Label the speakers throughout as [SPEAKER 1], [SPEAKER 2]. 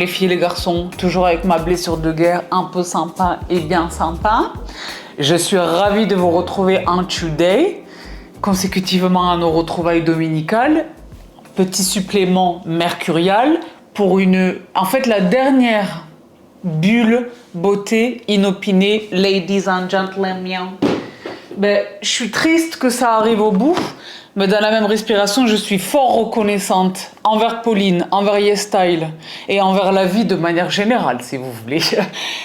[SPEAKER 1] les filles et les garçons, toujours avec ma blessure de guerre un peu sympa et bien sympa. Je suis ravie de vous retrouver en Today, consécutivement à nos retrouvailles dominicales. Petit supplément mercurial pour en fait la dernière bulle beauté inopinée, ladies and gentlemen. Ben, je suis triste que ça arrive au bout, mais dans la même respiration, je suis fort reconnaissante envers Pauline, envers YesStyle et envers la vie de manière générale, si vous voulez,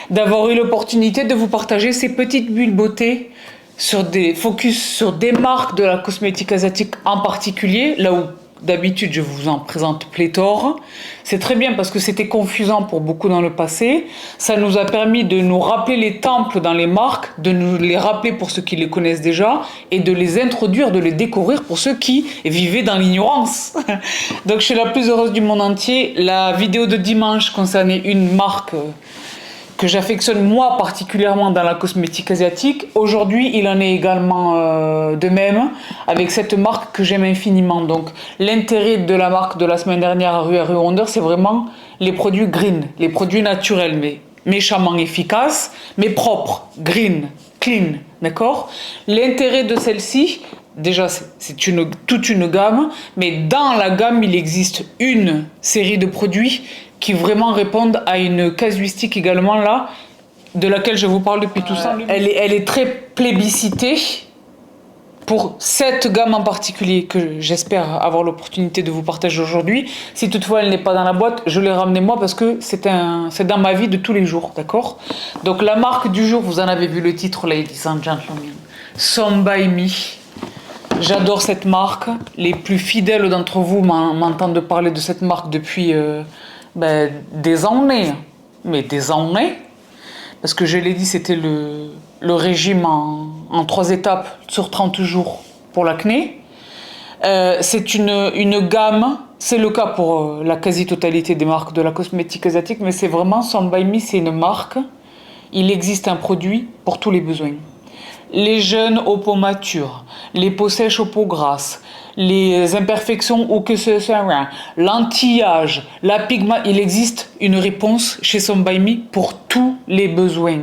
[SPEAKER 1] d'avoir eu l'opportunité de vous partager ces petites bulles beauté sur des focus sur des marques de la cosmétique asiatique en particulier, là où d'habitude je vous en présente pléthore. C'est très bien parce que c'était confusant pour beaucoup dans le passé. Ça nous a permis de nous rappeler les temples dans les marques, de nous les rappeler pour ceux qui les connaissent déjà et de les introduire, de les découvrir pour ceux qui vivaient dans l'ignorance. Donc je suis la plus heureuse du monde entier. La vidéo de dimanche concernait une marque que j'affectionne moi particulièrement dans la cosmétique asiatique. Aujourd'hui, il en est également de même avec cette marque que j'aime infiniment. Donc, l'intérêt de la marque de la semaine dernière à Rue Wonder, c'est vraiment les produits green, les produits naturels, mais méchamment efficaces, mais propres, green, clean, d'accord? L'intérêt de celle-ci, déjà, c'est toute une gamme, mais dans la gamme, il existe une série de produits qui vraiment répondent à une casuistique également là, de laquelle je vous parle depuis tout ça. Elle est très plébiscitée pour cette gamme en particulier que j'espère avoir l'opportunité de vous partager aujourd'hui. Si toutefois elle n'est pas dans la boîte, je l'ai ramenée moi parce que c'est dans ma vie de tous les jours, d'accord? Donc la marque du jour, vous en avez vu le titre, ladies and gentlemen, Some By Me. J'adore cette marque. Les plus fidèles d'entre vous m'entendent parler de cette marque depuis des années. Mais des années. Parce que je l'ai dit, c'était le régime en 3 étapes sur 30 jours pour l'acné. C'est une gamme, c'est le cas pour la quasi-totalité des marques de la cosmétique asiatique, mais c'est vraiment Some By Me, c'est une marque. Il existe un produit pour tous les besoins. Les jeunes aux peaux matures, les peaux sèches aux peaux grasses, les imperfections ou que ce soit, l'anti-âge, la pigment, il existe une réponse chez Some By Me pour tous les besoins.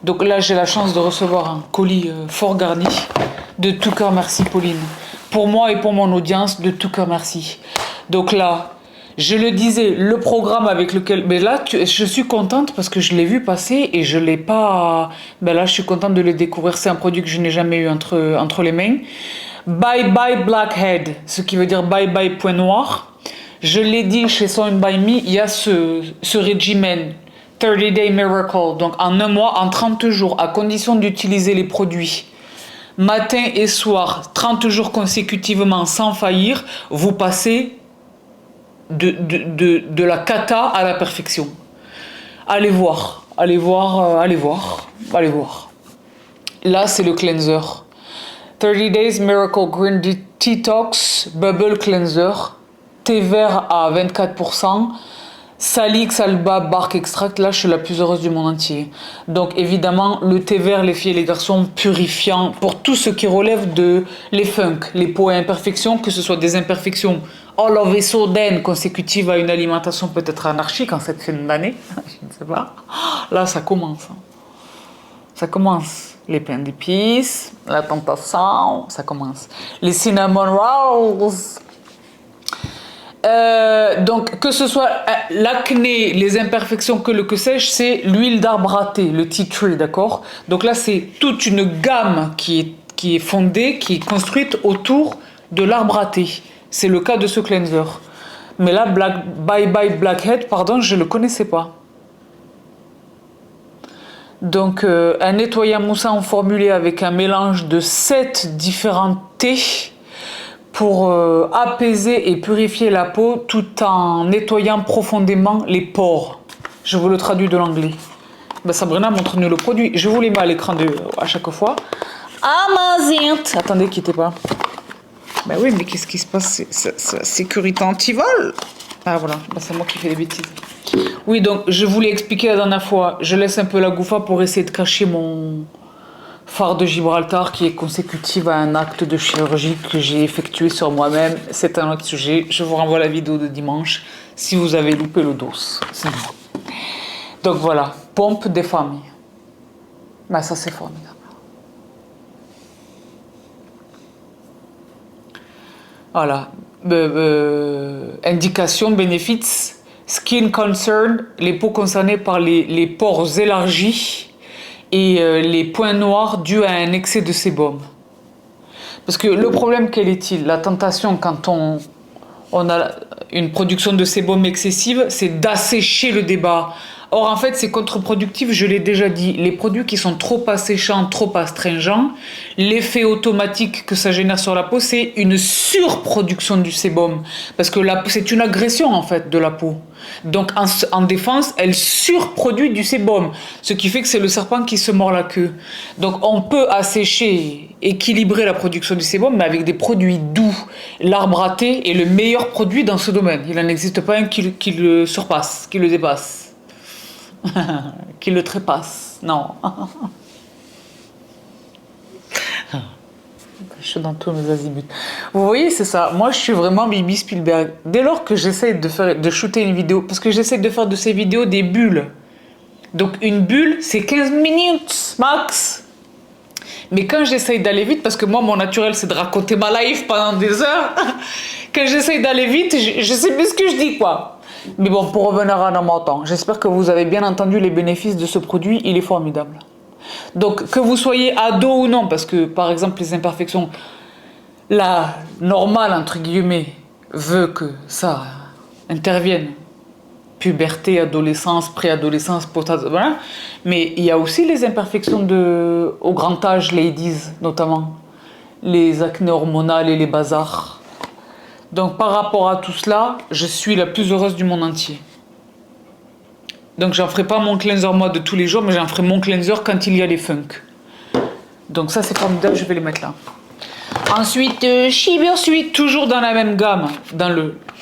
[SPEAKER 1] Donc là, j'ai la chance de recevoir un colis fort garni. De tout cœur, merci Pauline. Pour moi et pour mon audience, de tout cœur, merci. Donc là, je le disais, le programme avec lequel... Mais là, je suis contente parce que je l'ai vu passer et je ne l'ai pas... Ben là, je suis contente de le découvrir. C'est un produit que je n'ai jamais eu entre les mains. Bye Bye Blackhead, ce qui veut dire Bye Bye Point Noir. Je l'ai dit, chez Some By Me, il y a ce régimen 30 Day Miracle. Donc en un mois, en 30 jours, à condition d'utiliser les produits matin et soir, 30 jours consécutivement sans faillir, vous passez de la cata à la perfection. Allez voir. Là, c'est le cleanser. 30 Days Miracle Green Detox Bubble Cleanser. Thé vert à 24%. Salix, Alba, Bark Extract. Là, je suis la plus heureuse du monde entier. Donc, évidemment, le thé vert, les filles et les garçons, purifiant pour tout ce qui relève de les funk, les peaux à imperfections, que ce soit des imperfections all of a sudden consécutives à une alimentation peut-être anarchique en cette fin d'année. Je ne sais pas. Là, ça commence. Ça commence. Les pains d'épices, la tentation, ça commence. Les cinnamon rolls. Donc, que ce soit l'acné, les imperfections, que sais-je, c'est l'huile d'arbre à thé, le tea tree, d'accord? Donc là, c'est toute une gamme qui est fondée, qui est construite autour de l'arbre à thé. C'est le cas de ce cleanser. Mais là, Bye Bye Blackhead, pardon, je ne le connaissais pas. Donc, un nettoyant moussant formulé avec un mélange de 7 différents thés pour apaiser et purifier la peau tout en nettoyant profondément les pores. Je vous le traduis de l'anglais. Ben, Sabrina montre-nous le produit. Je vous les mets à l'écran à chaque fois. Amazing. Attendez, quittez pas. Ben oui, mais qu'est-ce qui se passe? C'est sécurité anti-vol. Ah voilà, ben, c'est moi qui fais des bêtises. Oui, donc je vous l'ai expliqué la dernière fois. Je laisse un peu la gouffa pour essayer de cacher mon phare de Gibraltar qui est consécutive à un acte de chirurgie que j'ai effectué sur moi-même. C'est un autre sujet. Je vous renvoie à la vidéo de dimanche. si vous avez loupé le dos. Donc voilà, pompe des familles. Ben, ça c'est formidable. Voilà. Indication, benefits, skin concern, les peaux concernées par les pores élargis et les points noirs dus à un excès de sébum. Parce que le problème, quel est-il? La tentation quand on a une production de sébum excessive, c'est d'assécher le débat. Or, en fait, c'est contre-productif, je l'ai déjà dit. Les produits qui sont trop asséchants, trop astringents, l'effet automatique que ça génère sur la peau, c'est une surproduction du sébum. Parce que c'est une agression, en fait, de la peau. Donc, en défense, elle surproduit du sébum. Ce qui fait que c'est le serpent qui se mord la queue. Donc, on peut assécher, équilibrer la production du sébum, mais avec des produits doux. L'arbre à thé est le meilleur produit dans ce domaine. Il n'en existe pas un qui le surpasse, qui le dépasse. Qui le trépasse, non. Je suis dans tous mes azimuts. Vous voyez, c'est ça. Moi, je suis vraiment Bibi Spielberg. Dès lors que j'essaie de shooter une vidéo, parce que j'essaie de faire de ces vidéos des bulles. Donc, une bulle, c'est 15 minutes max. Mais quand j'essaye d'aller vite, parce que moi, mon naturel, c'est de raconter ma life pendant des heures. Quand j'essaye d'aller vite, je sais plus ce que je dis, quoi. Mais bon, pour revenir à mon temps, j'espère que vous avez bien entendu les bénéfices de ce produit, il est formidable. Donc, que vous soyez ado ou non, parce que, par exemple, les imperfections, la normale, entre guillemets, veut que ça intervienne. Puberté, adolescence, préadolescence, voilà. Mais il y a aussi les imperfections au grand âge, ladies, notamment. Les acnés hormonales et les bazars. Donc, par rapport à tout cela, je suis la plus heureuse du monde entier. Donc, j'en ferai pas mon cleanser moi de tous les jours, mais j'en ferai mon cleanser quand il y a les funk. Donc, ça, c'est formidable, je vais les mettre là. Ensuite, Chibi, toujours dans la même gamme.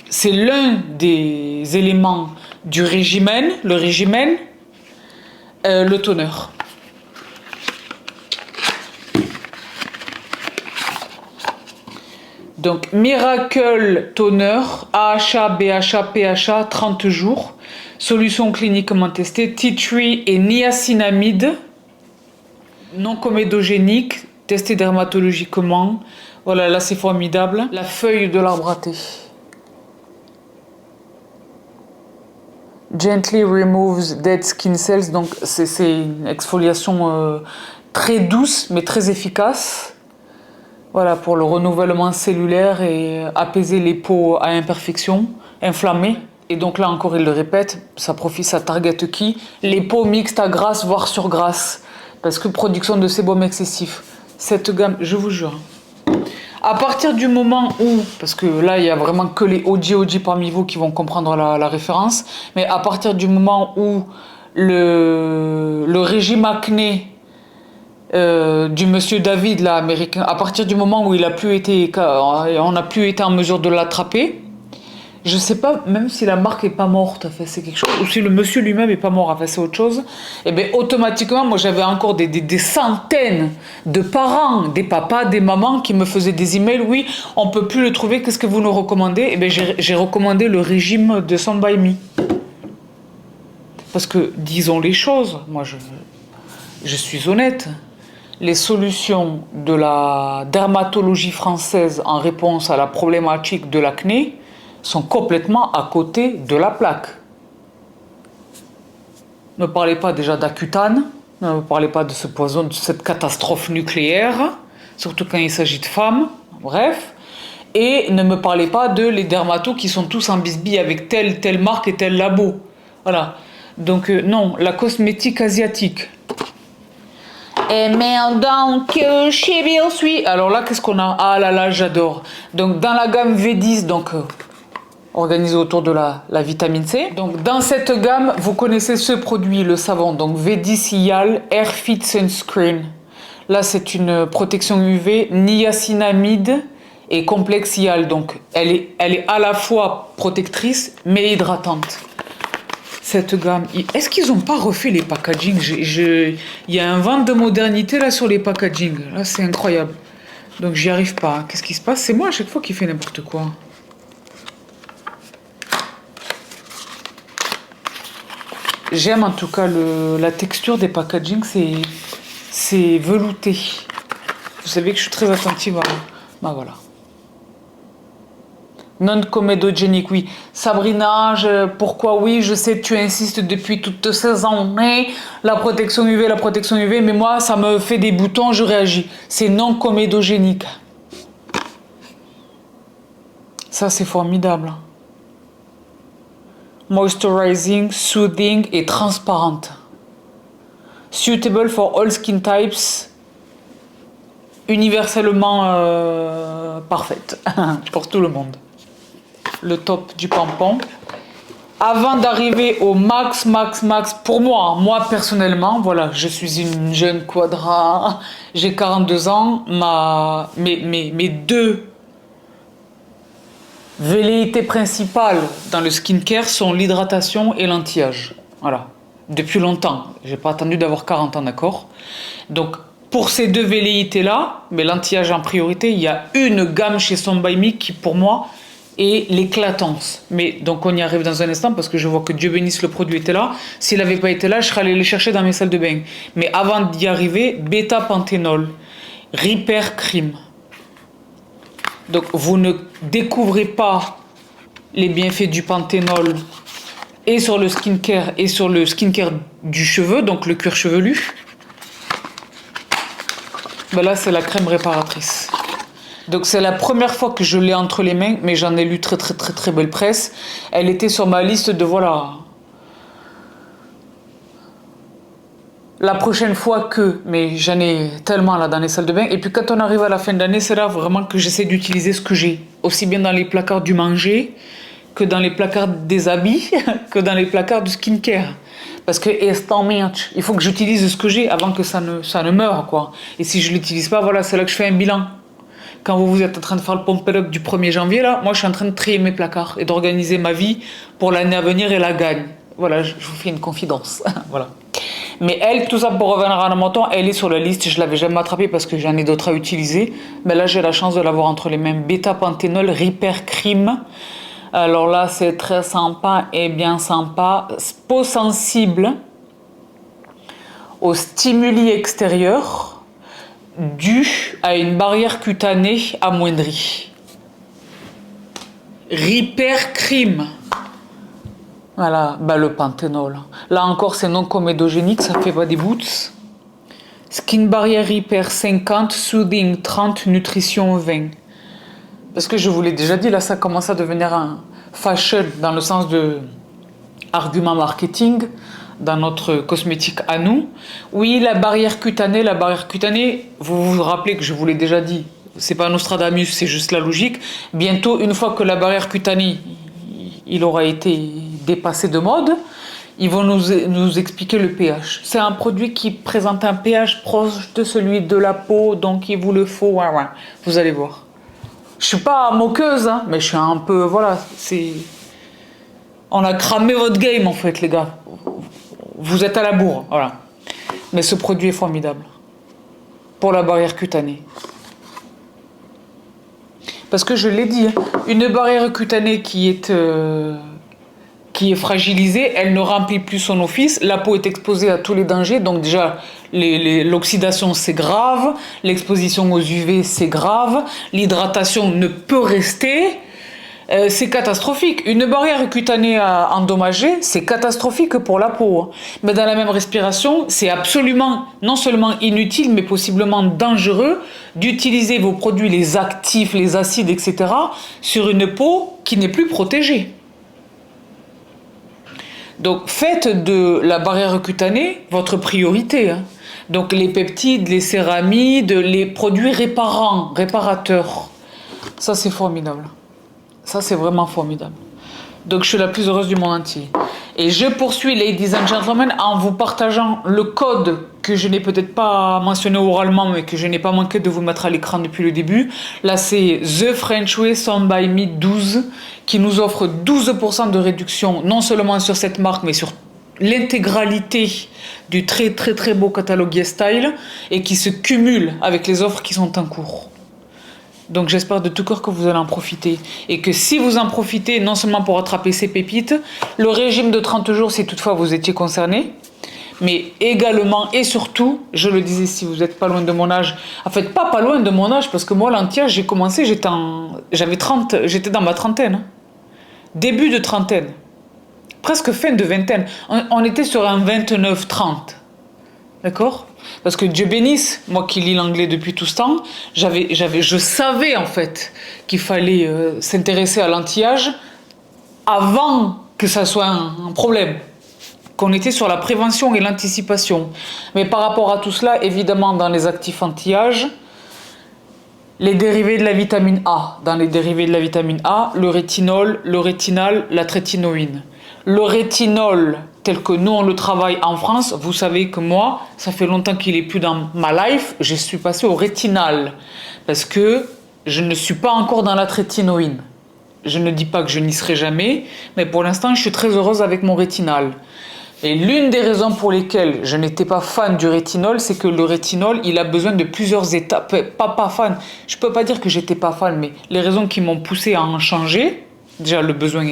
[SPEAKER 1] C'est l'un des éléments du régimen, le toner. Donc, Miracle Toner, AHA, BHA, PHA, 30 jours. Solution cliniquement testée, tea tree et niacinamide. Non comédogénique, testé dermatologiquement. Voilà, là c'est formidable. La feuille de l'arbre à thé. Gently removes dead skin cells. Donc, c'est une exfoliation très douce, mais très efficace. Voilà, pour le renouvellement cellulaire et apaiser les peaux à imperfection, inflammées. Et donc là encore, il le répète, ça target qui? Les peaux mixtes à grasse, voire sur grasse. Parce que production de sébum excessif. Cette gamme, je vous jure. À partir du moment où, parce que là, il n'y a vraiment que les OG parmi vous qui vont comprendre la référence, mais à partir du moment où le régime acné du monsieur David, là, américain, à partir du moment où on n'a plus été en mesure de l'attraper, je sais pas, même si la marque est pas morte, enfin, c'est quelque chose, ou si le monsieur lui-même est pas mort, enfin, c'est autre chose, et bien automatiquement, moi j'avais encore des centaines de parents, des papas, des mamans qui me faisaient des emails, oui, on peut plus le trouver, qu'est-ce que vous nous recommandez? Et bien j'ai recommandé le régime de Stand By Me. Parce que, disons les choses, moi je suis honnête, les solutions de la dermatologie française en réponse à la problématique de l'acné sont complètement à côté de la plaque. Ne parlez pas déjà d'Accutane, ne parlez pas de ce poison, de cette catastrophe nucléaire, surtout quand il s'agit de femmes, bref. Et ne me parlez pas de les dermatos qui sont tous en bisbille avec telle marque et tel labo. Voilà. Donc non, la cosmétique asiatique. Et mais donc, chez Biosuit. Alors là, qu'est-ce qu'on a? Ah là là, j'adore. Donc dans la gamme V10, donc organisée autour de la vitamine C. Donc dans cette gamme, vous connaissez ce produit, le savon. Donc V10 Hyal Air Fit Sunscreen. Là, c'est une protection UV, niacinamide et complexe Hyal. Donc elle est à la fois protectrice mais hydratante. Cette gamme, est-ce qu'ils n'ont pas refait les packaging? Il y a un vent de modernité là sur les packaging. Là, c'est incroyable. Donc, j'y arrive pas. Qu'est-ce qui se passe? C'est moi à chaque fois qui fais n'importe quoi. J'aime en tout cas la texture des packaging, c'est velouté. Vous savez que je suis très attentive à... Bah voilà. Non comédogénique, oui. Sabrina, pourquoi oui, je sais que tu insistes depuis toutes ces années, la protection UV, mais moi, ça me fait des boutons, je réagis. C'est non comédogénique. Ça, c'est formidable. Moisturizing, soothing et transparente. Suitable for all skin types. Universellement parfaite pour tout le monde. Le top du pampon. Avant d'arriver au max, pour moi personnellement, voilà, je suis une jeune quadra, j'ai 42 ans, mes deux velléités principales dans le skincare sont l'hydratation et l'anti-âge. Voilà, depuis longtemps, j'ai pas attendu d'avoir 40 ans, d'accord? Donc, pour ces deux velléités-là, mais l'anti-âge en priorité, il y a une gamme chez Some By Me qui, pour moi, est l'éclatance. Mais donc, on y arrive dans un instant parce que je vois que Dieu bénisse, le produit était là. S'il n'avait pas été là, je serais allé le chercher dans mes salles de bain. Mais avant d'y arriver, bêta-panthénol, Repair Cream. Donc, vous ne découvrez pas les bienfaits du panthénol et sur le skincare du cheveu, donc le cuir chevelu. Ben là, c'est la crème réparatrice. Donc, c'est la première fois que je l'ai entre les mains, mais j'en ai lu très belle presse. Elle était sur ma liste de voilà. La prochaine fois que, mais j'en ai tellement là dans les salles de bain. Et puis quand on arrive à la fin d'année, c'est là vraiment que j'essaie d'utiliser ce que j'ai. Aussi bien dans les placards du manger, que dans les placards des habits, que dans les placards du skincare. Parce que il faut que j'utilise ce que j'ai avant que ça ne meure, quoi. Et si je ne l'utilise pas, voilà, c'est là que je fais un bilan. Quand vous êtes en train de faire le pump up du 1er janvier, là, moi je suis en train de trier mes placards et d'organiser ma vie pour l'année à venir et la gagne. Voilà, je vous fais une confidence. Voilà. Mais elle, tout ça pour revenir à la moto, elle est sur la liste. Je ne l'avais jamais attrapée parce que j'en ai d'autres à utiliser. Mais là, j'ai la chance de l'avoir entre les mains. Bêta-panthénol Repair Cream. Alors là, c'est très sympa et bien sympa. Peau sensible aux stimuli extérieurs dû à une barrière cutanée amoindrie. Repair Cream. Voilà, bah le panthénol. Là encore, c'est non comédogénique, ça fait pas des boots. Skin Barrier Repair 50, Soothing 30, Nutrition 20. Parce que je vous l'ai déjà dit, là, ça commence à devenir un fashion dans le sens de argument marketing dans notre cosmétique à nous. Oui, la barrière cutanée, vous vous rappelez que je vous l'ai déjà dit, c'est pas Nostradamus, c'est juste la logique. Bientôt, une fois que la barrière cutanée, il aura été dépassé de mode, ils vont nous expliquer le pH. C'est un produit qui présente un pH proche de celui de la peau, donc il vous le faut. Ouais. Vous allez voir. Je suis pas moqueuse, hein, mais je suis un peu, voilà, c'est... On a cramé votre game, en fait, les gars. Vous êtes à la bourre, voilà. Mais ce produit est formidable. Pour la barrière cutanée. Parce que je l'ai dit, une barrière cutanée qui est fragilisée, elle ne remplit plus son office, la peau est exposée à tous les dangers, donc déjà l'oxydation c'est grave, l'exposition aux UV c'est grave, l'hydratation ne peut rester, c'est catastrophique. Une barrière cutanée endommagée, c'est catastrophique pour la peau. Mais dans la même respiration, c'est absolument non seulement inutile, mais possiblement dangereux d'utiliser vos produits, les actifs, les acides, etc., sur une peau qui n'est plus protégée. Donc faites de la barrière cutanée votre priorité. Hein. Donc les peptides, les céramides, les produits réparateurs. Ça c'est formidable. Ça c'est vraiment formidable. Donc je suis la plus heureuse du monde entier. Et je poursuis, ladies and gentlemen, en vous partageant le code que je n'ai peut-être pas mentionné oralement, mais que je n'ai pas manqué de vous mettre à l'écran depuis le début. Là, c'est The French Way Some By Me 12, qui nous offre 12% de réduction, non seulement sur cette marque, mais sur l'intégralité du très beau catalogue YesStyle, et qui se cumule avec les offres qui sont en cours. Donc j'espère de tout cœur que vous allez en profiter. Et que si vous en profitez, non seulement pour attraper ces pépites, le régime de 30 jours si toutefois vous étiez concerné, mais également et surtout, je le disais, si vous n'êtes pas loin de mon âge, en fait pas loin de mon âge, parce que moi l'anti-âge, j'ai commencé, j'étais dans ma trentaine, hein. Début de trentaine, presque fin de vingtaine. On était sur un 29-30, d'accord? Parce que Dieu bénisse, moi qui lis l'anglais depuis tout ce temps, je savais en fait qu'il fallait s'intéresser à l'anti-âge avant que ça soit un problème. Qu'on était sur la prévention et l'anticipation. Mais par rapport à tout cela, évidemment, dans les actifs anti-âge, les dérivés de la vitamine A. Dans les dérivés de la vitamine A, le rétinol, le rétinal, la trétinoïne. Le rétinol, tel que nous on le travaille en France, vous savez que moi, ça fait longtemps qu'il n'est plus dans ma life, je suis passée au rétinal. Parce que je ne suis pas encore dans la trétinoïne. Je ne dis pas que je n'y serai jamais, mais pour l'instant, je suis très heureuse avec mon rétinal. Et l'une des raisons pour lesquelles je n'étais pas fan du rétinol, c'est que le rétinol, il a besoin de plusieurs étapes. Pas fan, je peux pas dire que j'étais pas fan, mais les raisons qui m'ont poussé à en changer, déjà le besoin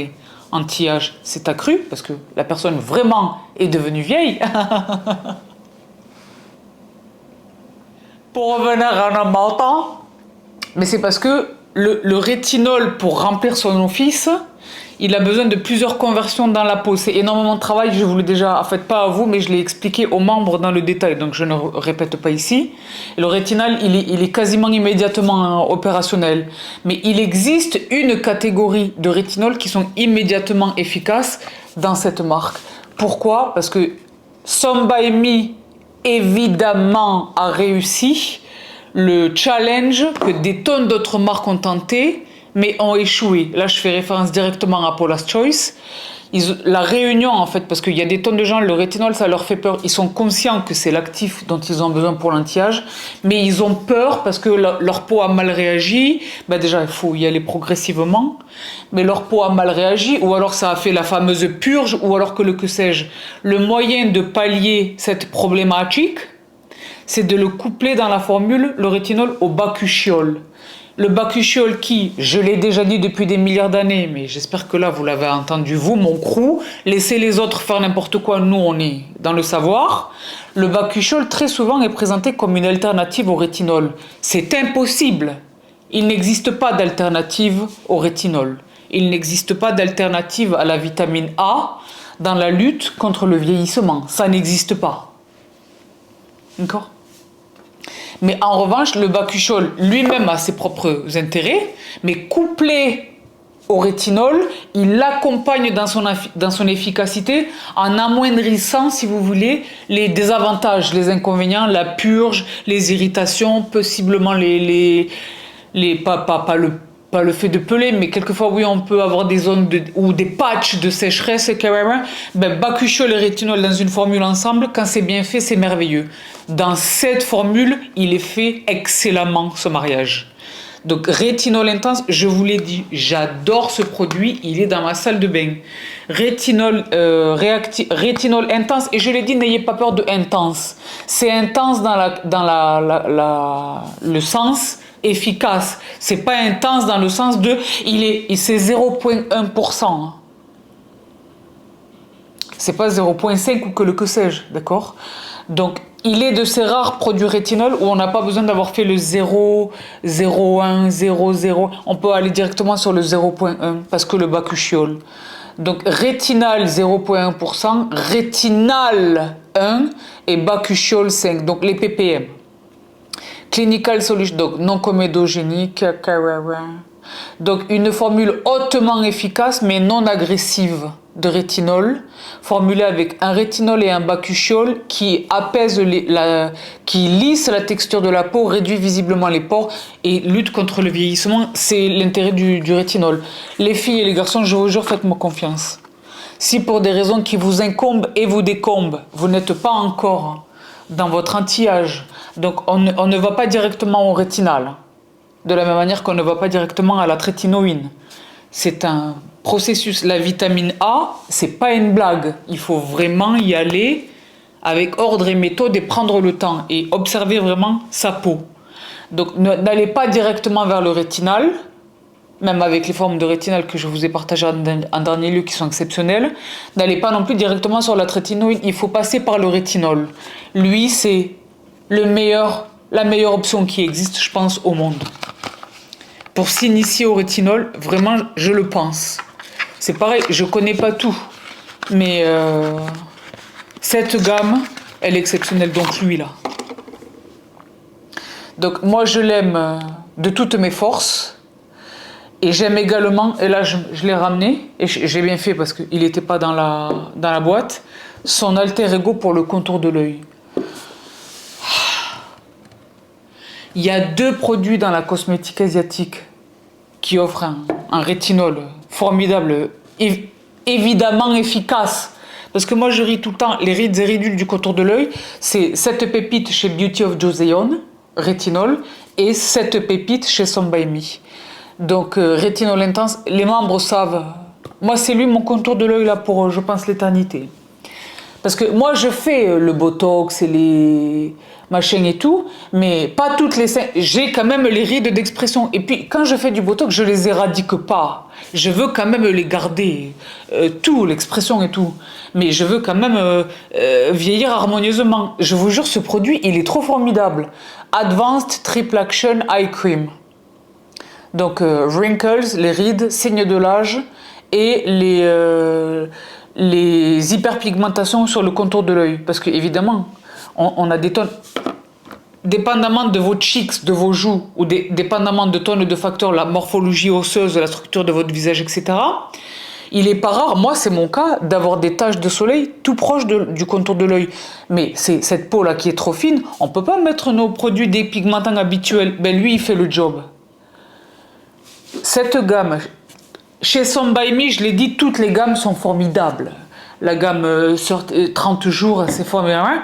[SPEAKER 1] anti-âge s'est accru, parce que la personne vraiment est devenue vieille. Pour revenir à un montant, mais c'est parce que le rétinol, pour remplir son office, il a besoin de plusieurs conversions dans la peau. C'est énormément de travail, je vous l'ai déjà, en fait pas à vous, mais je l'ai expliqué aux membres dans le détail, donc je ne répète pas ici. Et le rétinal, il est quasiment immédiatement opérationnel. Mais il existe une catégorie de rétinol qui sont immédiatement efficaces dans cette marque. Pourquoi? Parce que Some by Me, évidemment, a réussi le challenge que des tonnes d'autres marques ont tenté, mais ont échoué. Là, je fais référence directement à Paula's Choice. La réunion, en fait, parce qu'il y a des tonnes de gens, le rétinol, ça leur fait peur. Ils sont conscients que c'est l'actif dont ils ont besoin pour l'anti-âge, mais ils ont peur parce que leur peau a mal réagi. Ben déjà, il faut y aller progressivement, mais leur peau a mal réagi, ou alors ça a fait la fameuse purge, ou alors que sais-je. Le moyen de pallier cette problématique, c'est de le coupler dans la formule, le rétinol, au bakuchiol. Le bakuchiol qui, je l'ai déjà dit depuis des milliards d'années, mais j'espère que là vous l'avez entendu, vous, mon crew, laissez les autres faire n'importe quoi, nous on est dans le savoir. Le bakuchiol très souvent est présenté comme une alternative au rétinol. C'est impossible. Il n'existe pas d'alternative au rétinol. Il n'existe pas d'alternative à la vitamine A dans la lutte contre le vieillissement. Ça n'existe pas. D'accord ? Mais en revanche, le bakuchiol lui-même a ses propres intérêts, mais couplé au rétinol, il l'accompagne dans son efficacité en amoindrissant, si vous voulez, les désavantages, les inconvénients, la purge, les irritations, possiblement pas le fait de peler, mais quelquefois, oui, on peut avoir des zones ou des patchs de sécheresse carrément. Ben, bakuchiol et rétinol dans une formule ensemble, quand c'est bien fait, c'est merveilleux. Dans cette formule, il est fait excellemment, ce mariage. Donc, rétinol intense, je vous l'ai dit, j'adore ce produit, il est dans ma salle de bain. Rétinol intense, et je l'ai dit, n'ayez pas peur de intense. C'est intense dans le sens efficace. C'est pas intense dans le sens de c'est 0,1%. C'est pas 0,5 ou que sais-je, d'accord? Donc, il est de ces rares produits rétinol où on n'a pas besoin d'avoir fait le 0, 0,1, 0,0. On peut aller directement sur le 0,1 parce que le bakuchiol. Donc, rétinal 0,1%, rétinal 1 et bakuchiol 5. Donc, les ppm. Clinical Solution, donc non comédogénique. Donc, une formule hautement efficace mais non agressive de rétinol, formulée avec un rétinol et un bakuchiol qui apaise, qui lisse la texture de la peau, réduit visiblement les pores et lutte contre le vieillissement. C'est l'intérêt du rétinol. Les filles et les garçons, je vous jure, faites-moi confiance. Si pour des raisons qui vous incombent et vous décombent, vous n'êtes pas encore dans votre anti-âge, donc on ne va pas directement au rétinal, de la même manière qu'on ne va pas directement à la trétinoïne. C'est un processus. La vitamine A, c'est pas une blague. Il faut vraiment y aller avec ordre et méthode et prendre le temps et observer vraiment sa peau. Donc n'allez pas directement vers le rétinal, même avec les formes de rétinal que je vous ai partagées en dernier lieu qui sont exceptionnelles. N'allez pas non plus directement sur la trétinoïde, il faut passer par le rétinol. Lui, c'est la meilleure option qui existe, je pense, au monde. Pour s'initier au rétinol, vraiment, je le pense. C'est pareil, je connais pas tout, mais cette gamme, elle est exceptionnelle, donc lui là. Donc moi, je l'aime de toutes mes forces. Et j'aime également, et là je l'ai ramené, et j'ai bien fait parce qu'il n'était pas dans la boîte, son alter ego pour le contour de l'œil. Il y a 2 produits dans la cosmétique asiatique qui offrent un rétinol formidable, évidemment efficace. Parce que moi je ris tout le temps, les rides et ridules du contour de l'œil, c'est cette pépite chez Beauty of Joseon, rétinol, et cette pépite chez Some By Me. Donc rétinol intense, les membres savent. Moi c'est lui mon contour de l'œil là pour je pense l'éternité. Parce que moi je fais le botox et les machins et tout, mais pas toutes les... J'ai quand même les rides d'expression. Et puis quand je fais du botox, je les éradique pas. Je veux quand même les garder, tout, l'expression et tout. Mais je veux quand même vieillir harmonieusement. Je vous jure, ce produit, il est trop formidable. Advanced Triple Action Eye Cream. Donc wrinkles, les rides, signes de l'âge et les hyperpigmentations sur le contour de l'œil. Parce qu'évidemment, on a des tonnes, dépendamment de vos cheeks, de vos joues, ou dépendamment de tonnes de facteurs, la morphologie osseuse, la structure de votre visage, etc. Il est pas rare, moi c'est mon cas, d'avoir des taches de soleil tout proche du contour de l'œil. Mais c'est cette peau-là qui est trop fine, on peut pas mettre nos produits dépigmentants habituels. Ben lui, il fait le job. Cette gamme, chez Some By Me, je l'ai dit, toutes les gammes sont formidables. La gamme 30 jours, c'est formidable.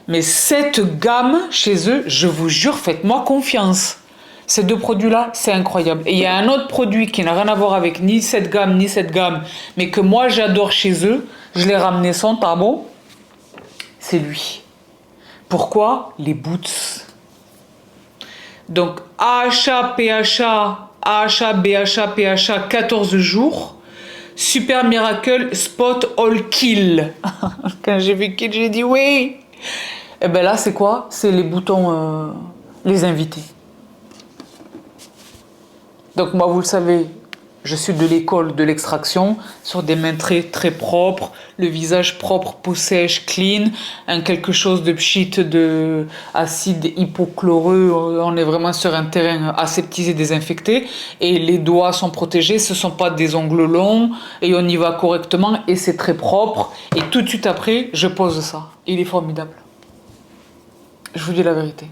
[SPEAKER 1] Mais cette gamme, chez eux, je vous jure, faites-moi confiance. Ces 2 produits-là, c'est incroyable. Et il y a un autre produit qui n'a rien à voir avec ni cette gamme, mais que moi j'adore chez eux. Je l'ai ramené sans tabou. C'est lui. Pourquoi? Les boots. Donc, AHA, PHA, AHA, BHA, PHA, 14 jours. Super Miracle Spot All Kill. Quand j'ai vu Kill, j'ai dit oui. Et bien là, c'est quoi? C'est les boutons, les invités. Donc moi, vous le savez, je suis de l'école de l'extraction, sur des mains très très propres, le visage propre, peau sèche, clean, quelque chose de pchit, de acide hypochloreux, on est vraiment sur un terrain aseptisé, désinfecté, et les doigts sont protégés, ce ne sont pas des ongles longs, et on y va correctement, et c'est très propre, et tout de suite après, je pose ça. Il est formidable. Je vous dis la vérité.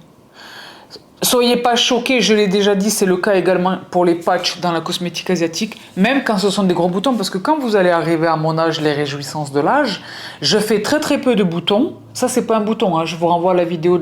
[SPEAKER 1] Soyez pas choqués, je l'ai déjà dit, c'est le cas également pour les patchs dans la cosmétique asiatique, même quand ce sont des gros boutons, parce que quand vous allez arriver à mon âge, les réjouissances de l'âge, je fais très très peu de boutons. Ça, c'est pas un bouton, hein. Je vous renvoie à la vidéo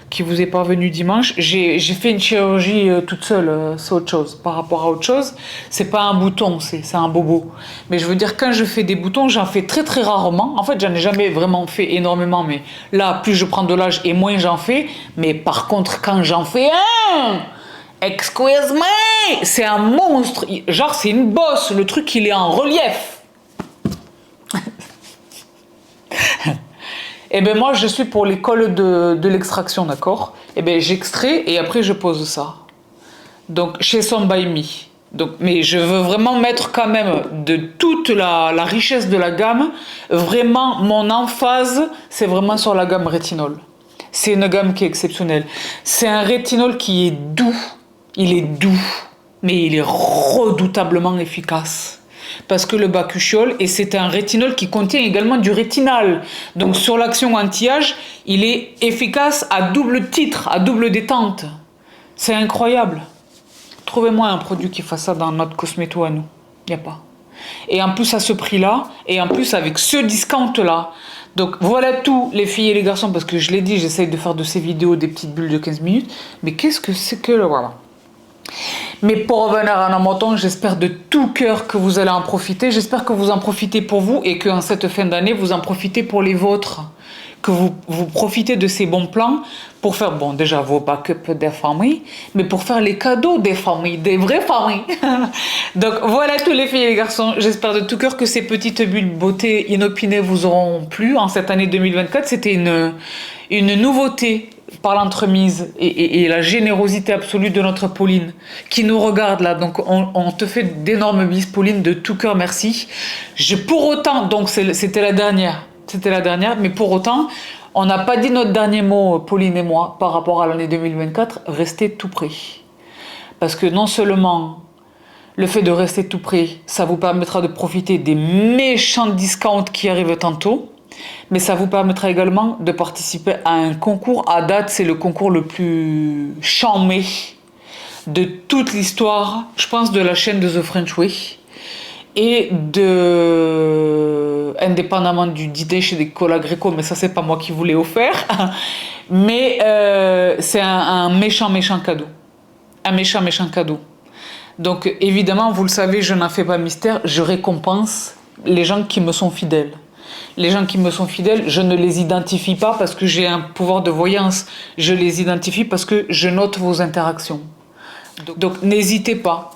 [SPEAKER 1] qui vous est parvenue dimanche. J'ai fait une chirurgie toute seule, c'est autre chose. Par rapport à autre chose, c'est pas un bouton, c'est un bobo. Mais je veux dire, quand je fais des boutons, j'en fais très très rarement. En fait, j'en ai jamais vraiment fait énormément, mais là, plus je prends de l'âge et moins j'en fais. Mais par contre, quand j'en fais un, excuse me, c'est un monstre. Genre, c'est une bosse. Le truc, il est en relief. Et bien moi, je suis pour l'école de l'extraction, d'accord? Et bien j'extrais et après je pose ça. Donc chez Some By Me. Donc, mais je veux vraiment mettre quand même de toute la richesse de la gamme. Vraiment, mon emphase, c'est vraiment sur la gamme rétinol. C'est une gamme qui est exceptionnelle. C'est un rétinol qui est doux. Il est doux, mais il est redoutablement efficace. Parce que le bakuchiol, et c'est un rétinol qui contient également du rétinal. Donc sur l'action anti-âge, il est efficace à double titre, à double détente. C'est incroyable. Trouvez-moi un produit qui fasse ça dans notre cosméto à nous. Il n'y a pas. Et en plus à ce prix-là, et en plus avec ce discount-là. Donc voilà tout les filles et les garçons, parce que je l'ai dit, j'essaye de faire de ces vidéos des petites bulles de 15 minutes. Mais qu'est-ce que c'est que le... Voilà. Mais pour revenir à nos moutons, j'espère de tout cœur que vous allez en profiter. J'espère que vous en profitez pour vous et qu'en cette fin d'année, vous en profitez pour les vôtres. que vous profitez de ces bons plans pour faire, bon, déjà vos backups des familles, mais pour faire les cadeaux des familles, des vraies familles. Donc voilà tous les filles et les garçons, j'espère de tout cœur que ces petites bulles beauté inopinées vous auront plu en cette année 2024. C'était une nouveauté par l'entremise et la générosité absolue de notre Pauline qui nous regarde là. Donc on te fait d'énormes bises, Pauline, de tout cœur, merci. Pour autant, donc c'était la dernière, mais pour autant, on n'a pas dit notre dernier mot, Pauline et moi, par rapport à l'année 2024, restez tout près. Parce que non seulement le fait de rester tout près, ça vous permettra de profiter des méchants discounts qui arrivent tantôt, mais ça vous permettra également de participer à un concours. À date, c'est le concours le plus charmé de toute l'histoire, je pense, de la chaîne de The French Way. Et indépendamment du dîner chez des Cola Greco, mais ça c'est pas moi qui vous l'ai offert, mais c'est un méchant cadeau, un méchant cadeau. Donc évidemment, vous le savez, je n'en fais pas mystère, je récompense les gens qui me sont fidèles. Les gens qui me sont fidèles, je ne les identifie pas parce que j'ai un pouvoir de voyance, je les identifie parce que je note vos interactions. Donc n'hésitez pas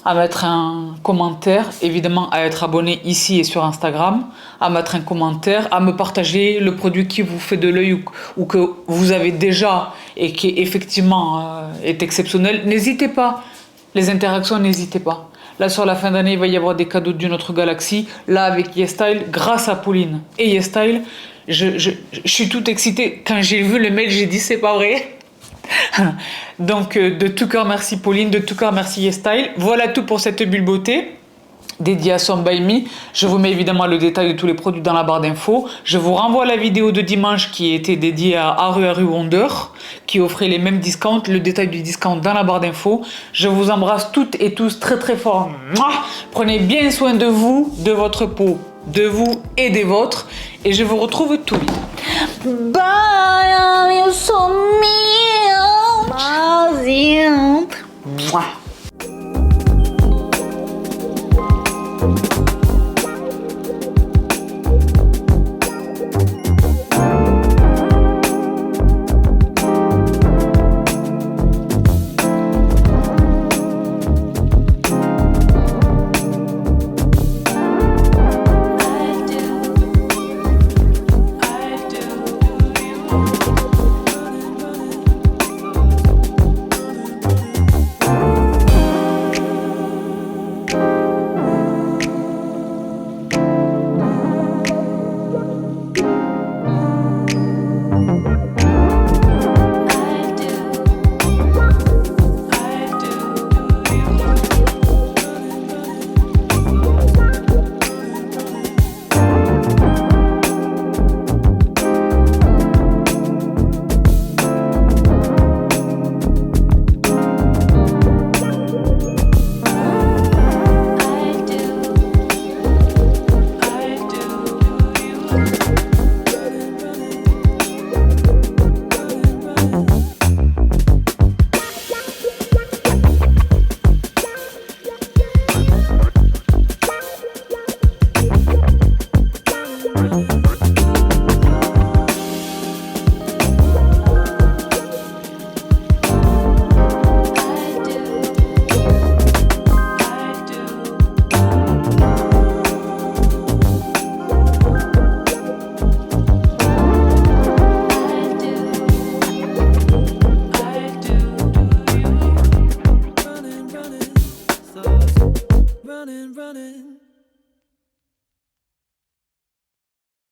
[SPEAKER 1] à mettre un commentaire, évidemment à être abonné ici et sur Instagram, à mettre un commentaire, à me partager le produit qui vous fait de l'œil ou que vous avez déjà et qui effectivement est exceptionnel. N'hésitez pas, les interactions, n'hésitez pas. Là, sur la fin d'année, il va y avoir des cadeaux d'une autre galaxie. Là, avec YesStyle, grâce à Pauline et YesStyle, je suis toute excitée. Quand j'ai vu le mail, j'ai dit c'est pas vrai. Donc de tout cœur merci Pauline, de tout cœur merci YesStyle. Voilà tout pour cette bulle beauté dédiée à Some By Me. Je vous mets évidemment le détail de tous les produits dans la barre d'infos. Je vous renvoie à la vidéo de dimanche qui était dédiée à Aru Wonder, qui offrait les mêmes discounts, le détail du discount dans la barre d'infos. Je vous embrasse toutes et tous très très fort. Mouah. Prenez bien soin de vous, de votre peau, de vous et des vôtres, et je vous retrouve tout vite. Bye, you so Mouah. running.